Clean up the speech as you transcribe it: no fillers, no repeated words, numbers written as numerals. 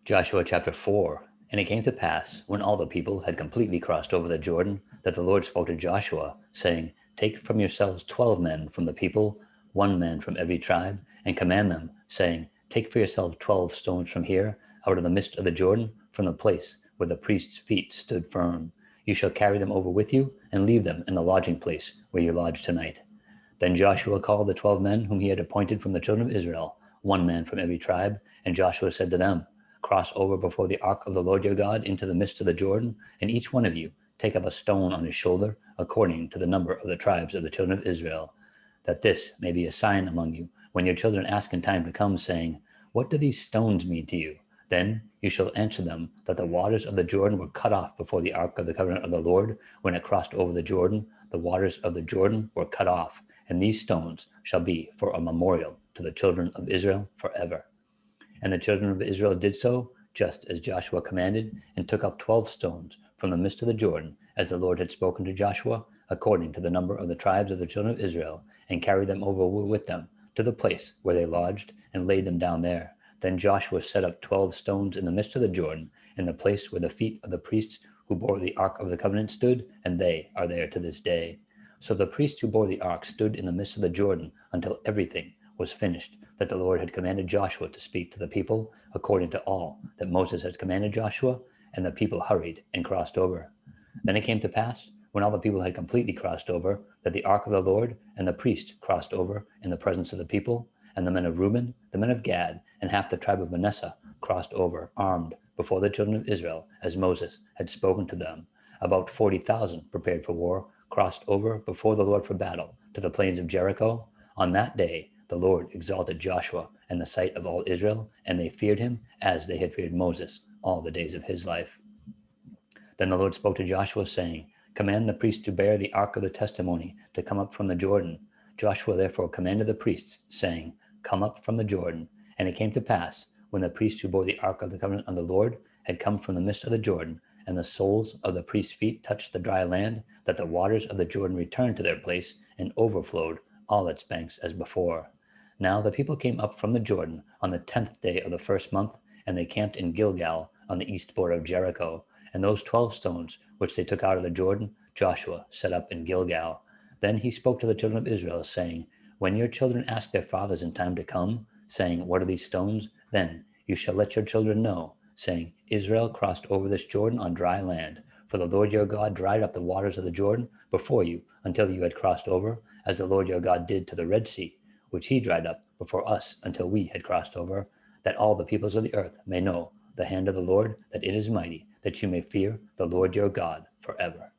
Joshua chapter 4. And it came to pass, when all the people had completely crossed over the Jordan, that the Lord spoke to Joshua, saying, Take from yourselves 12 men from the people, 1 man from every tribe, and command them, saying, Take for yourselves 12 stones from here, out of the midst of the Jordan, from the place where the priest's feet stood firm. You shall carry them over with you, and leave them in the lodging place where you lodge tonight. Then Joshua called the 12 men whom he had appointed from the children of Israel, 1 man from every tribe. And Joshua said to them, Cross over before the ark of the Lord your God into the midst of the Jordan, and each one of you take up a stone on his shoulder, according to the number of the tribes of the children of Israel, that this may be a sign among you, when your children ask in time to come, saying, What do these stones mean to you? Then you shall answer them that the waters of the Jordan were cut off before the ark of the covenant of the Lord. When it crossed over the Jordan, the waters of the Jordan were cut off, and these stones shall be for a memorial to the children of Israel forever. And the children of Israel did so, just as Joshua commanded, and took up 12 stones from the midst of the Jordan, as the Lord had spoken to Joshua, according to the number of the tribes of the children of Israel, and carried them over with them to the place where they lodged, and laid them down there. Then Joshua set up 12 stones in the midst of the Jordan, in the place where the feet of the priests who bore the ark of the covenant stood, and they are there to this day. So the priests who bore the ark stood in the midst of the Jordan until everything was finished that the Lord had commanded Joshua to speak to the people, according to all that Moses had commanded Joshua, and the people hurried and crossed over. Then it came to pass, when all the people had completely crossed over, that the ark of the Lord and the priest crossed over in the presence of the people, and the men of Reuben, the men of Gad, and half the tribe of Manasseh crossed over armed before the children of Israel, as Moses had spoken to them. About 40,000 prepared for war crossed over before the Lord for battle to the plains of Jericho. On that day the Lord exalted Joshua in the sight of all Israel, and they feared him as they had feared Moses all the days of his life. Then the Lord spoke to Joshua, saying, Command the priests to bear the ark of the testimony to come up from the Jordan. Joshua therefore commanded the priests, saying, Come up from the Jordan. And it came to pass, when the priests who bore the ark of the covenant of the Lord had come from the midst of the Jordan, and the soles of the priests' feet touched the dry land, that the waters of the Jordan returned to their place and overflowed all its banks as before. Now the people came up from the Jordan on the 10th day of the first month, and they camped in Gilgal on the east border of Jericho. And those 12 stones which they took out of the Jordan, Joshua set up in Gilgal. Then he spoke to the children of Israel, saying, When your children ask their fathers in time to come, saying, What are these stones? Then you shall let your children know, saying, Israel crossed over this Jordan on dry land. For the Lord your God dried up the waters of the Jordan before you until you had crossed over, as the Lord your God did to the Red Sea, which he dried up before us until we had crossed over, that all the peoples of the earth may know the hand of the Lord, that it is mighty, that you may fear the Lord your God forever.